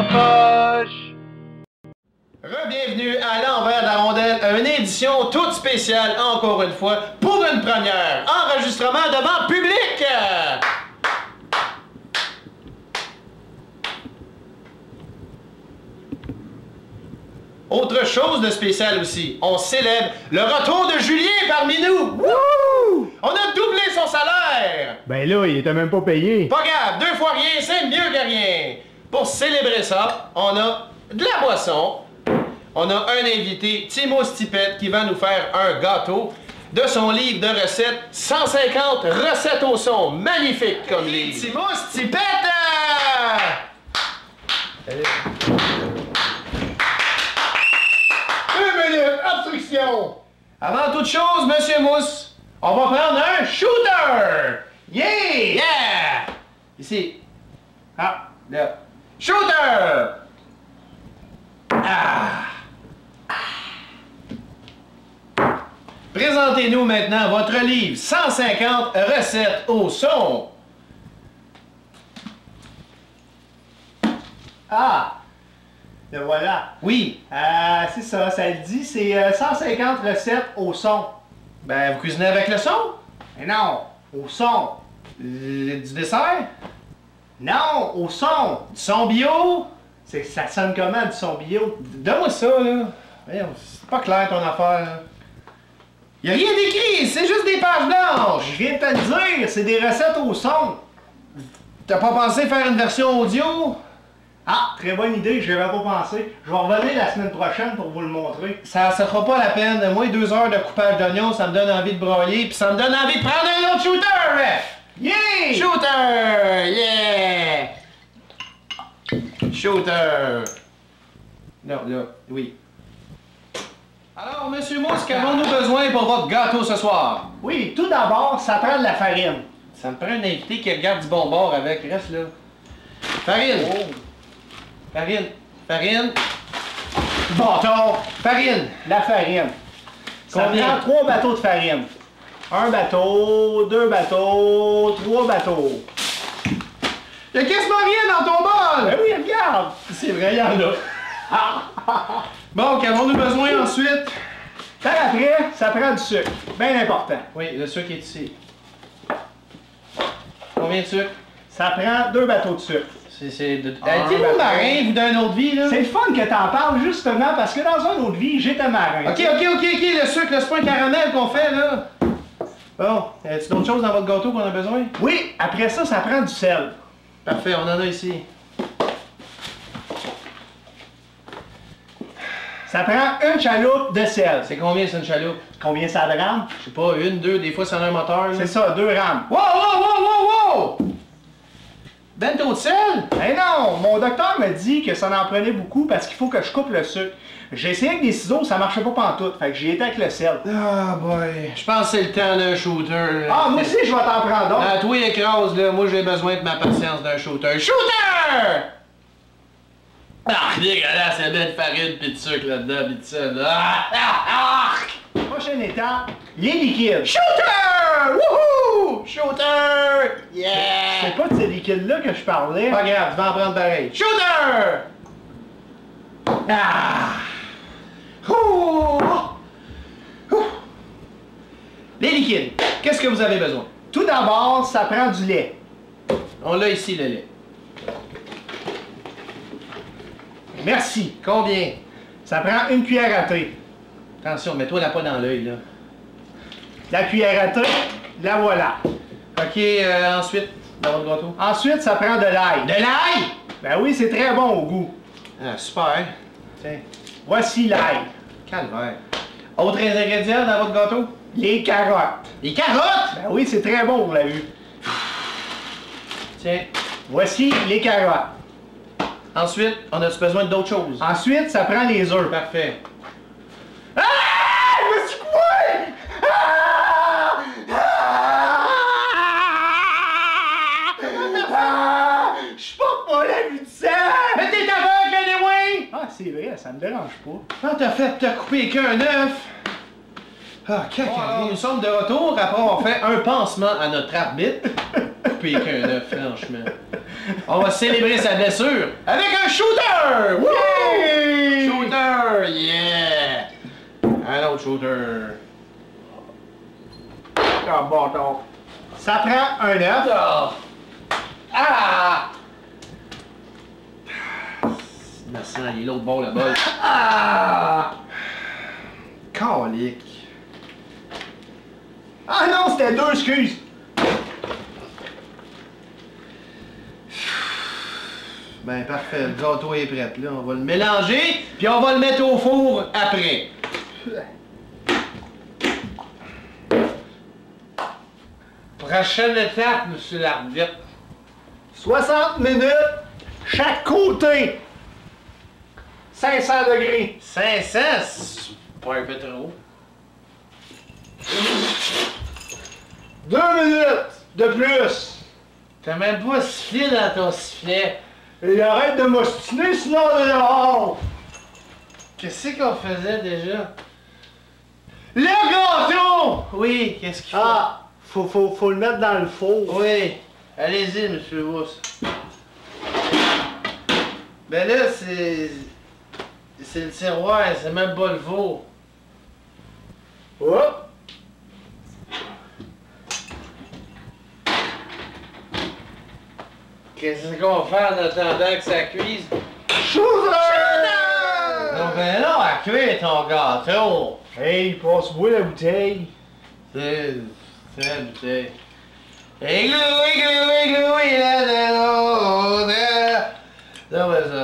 poche. Re-bienvenue à l'envers de la rondelle, une édition toute spéciale, encore une fois, pour une première. Enregistrement devant public! Autre chose de spécial aussi, on célèbre le retour de Julien parmi nous! Wouhou! On a doublé son salaire! Ben là, il était même pas payé. Pas grave, 2 fois rien, c'est mieux que rien! Pour célébrer ça, on a de la boisson, on a un invité, Timo Stipette, qui va nous faire un gâteau de son livre de recettes, 150 recettes au son, magnifique comme livre! Timo Stipette! Obstruction! Avant toute chose, Monsieur Mousse, on va prendre un shooter! Yeah! Yeah! Ici. Ah, là. Shooter! Ah! Présentez-nous maintenant votre livre 150 recettes au son. Ah! Le voilà. Oui. C'est ça, ça le dit, c'est 150 recettes au son. Ben, vous cuisinez avec le son? Mais non, au son. Du dessert? Non, au son. Du son bio? Ça sonne comment du son bio? Donne-moi ça, là. Voyons, c'est pas clair ton affaire, là. Y a rien d'écrit, c'est juste des pages blanches. Je viens de te le dire, c'est des recettes au son. T'as pas pensé faire une version audio? Ah, très bonne idée, je n'avais pas pensé. Je vais revenir la semaine prochaine pour vous le montrer. Ça fera pas la peine. Moi, 2 heures de coupage d'oignons, ça me donne envie de broyer, puis ça me donne envie de prendre un autre shooter, ref! Yeah! Shooter! Yeah! Shooter! Non, là, oui. Alors, Monsieur Mousse, qu'avons-nous besoin pour votre gâteau ce soir? Oui, tout d'abord, ça prend de la farine. Ça me prend un invité qui regarde du bon bord avec. Reste là. Farine! Oh. Farine! Farine! Bâtard! Farine! La farine. Ça Combien? prend 3 bateaux de farine. 1 bateau, 2 bateaux, 3 bateaux. Y'a quasiment rien dans ton bol! Ben oui, regarde! C'est vrai, y'en a. Bon, qu'avons-nous besoin ensuite? Par après, ça prend du sucre. Bien important. Oui, le sucre est ici. Combien de sucre? Ça prend 2 bateaux de sucre. C'est de... Un T'es bateau. marin, vous, d'une autre vie, là? C'est le fun que t'en parles justement parce que dans une autre vie, j'étais marin. Ok, le sucre, là, c'est pas un caramel qu'on fait, là. Bon, y a-t-il d'autres choses dans votre gâteau qu'on a besoin? Oui, après ça, ça prend du sel. Parfait, on en a ici. Ça prend une chaloupe de sel. C'est combien, c'est une chaloupe? Combien ça rame? Je sais pas, 1, 2, des fois, ça a un moteur, là. C'est ça, 2 rames. Wow, wow, wow, wow, wow! Ben trop de sel? Eh non, mon docteur m'a dit que ça en prenait beaucoup parce qu'il faut que je coupe le sucre. J'ai essayé avec des ciseaux, ça marchait pas pantoute, fait que j'y étais avec le sel. Ah, boy. Je pense que c'est le temps d'un shooter, là. Ah, moi aussi, je vais t'en prendre d'autres. Ah, toi, écrase, là. Moi, j'ai besoin de ma patience d'un shooter. Shooter! Ah, dégueulasse, il y a de farine pis de sucre là-dedans, pis de ça, là. Prochaine étape, les liquides. Shooter! Wouhou! Shooter! Yeah! C'est pas de ces liquides-là que je parlais. Pas grave, tu vas en prendre pareil. Shooter! Ah! Ouh! Ouh! Les liquides, qu'est-ce que vous avez besoin? Tout d'abord, ça prend du lait. On l'a ici, le lait. Merci. Combien? Ça prend une cuillère à thé. Attention, mets-toi là pas dans l'œil, là. La cuillère à thé, la voilà. OK, ensuite, dans votre gâteau. Ensuite, ça prend de l'ail. De l'ail? Ben oui, c'est très bon au goût. Ah, super. Tiens, Voici l'ail. calvaire. Autres ingrédients dans votre gâteau? Les carottes. Les carottes! Ben oui, c'est très bon, vous l'avez vu. Tiens. Voici les carottes. Ensuite, on a besoin d'autres choses? Ensuite, ça prend les œufs. Parfait. Ah! Je me suis coué! Ah! Ah! Je suis pas la vue de sang! Mais t'es aveugle, anyway! Ah, c'est vrai, ça me dérange pas. Quand t'as fait te couper qu'un œuf? Ah, caca. Nous sommes de retour après avoir fait un pansement à notre arbitre. pire qu'un œuf, franchement. On va célébrer sa blessure avec un shooter! Wouh! Yay! Shooter! Yeah! Un autre shooter. Ah, bâton. Ça prend un œuf. Ah! Ah! Merci, il est l'autre bord, le bol. Ah! Calique. Ah non, c'était deux, excuse. Ben parfait, le gâteau est prêt. Là, on va le mélanger, puis on va le mettre au four après. Prochaine étape, monsieur l'arbitre. 60 minutes, chaque côté. 500 degrés. 500, c'est pas un peu trop. 2 minutes de plus. T'as même pas sifflé dans ton sifflet. Et arrête de m'ostiner, sinon on est dehors. Qu'est-ce qu'on faisait déjà? Le gâteau! Oui, qu'est-ce qu'il faut? Ah, faut le mettre dans le four. Oui, allez-y, monsieur Rousse. Ben là, c'est le tiroir, c'est même pas le four. Hop. Qu'est-ce qu'on fait en attendant que ça cuise? Shooter! Non, ben non, à cuire ton gâteau. Hey, passe-moi la bouteille. C'est la bouteille. Igloo, igloo, igloo, il a de l'eau. Non, mais ça,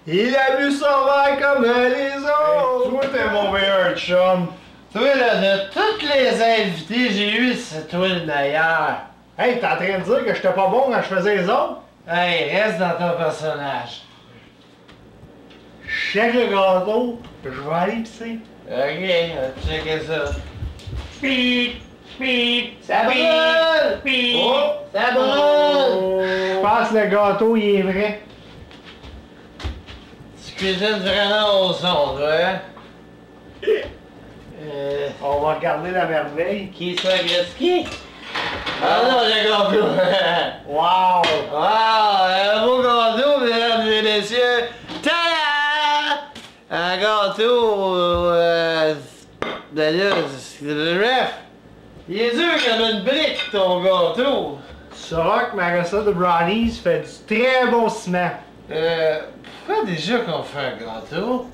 Il a bu son verre comme les autres. Toi, t'es mon meilleur chum. toi, là, de toutes les invités que j'ai eu, c'est toi le meilleur. Hey, t'es en train de dire que j'étais pas bon quand je faisais les autres? Hey, reste dans ton personnage. Check le gâteau, je vais aller pisser. Ok, on va checker ça. Pip, pip, Ça brûle! pip. Oh, ça brûle! Je pense que le gâteau, il est vrai. Tu cuisines vraiment au son, toi, hein? On va regarder la merveille. Qui ça, Gretzky? Ah non, j'ai compris! Wow! Wow, un beau gâteau, mesdames et messieurs! Tada! Un gâteau, ben là, c'est le ref! Il est dur comme une brique, ton gâteau! Tu sauras que ma recette de brownies fait du très bon ciment. Pourquoi déjà qu'on fait un gâteau?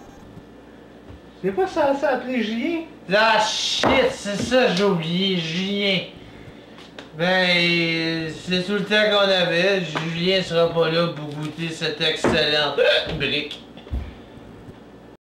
C'est pas censé appeler Julien? Ah shit, c'est ça, j'ai oublié, Julien. Ben, c'est tout le temps qu'on avait. Julien sera pas là pour goûter cette excellente brique.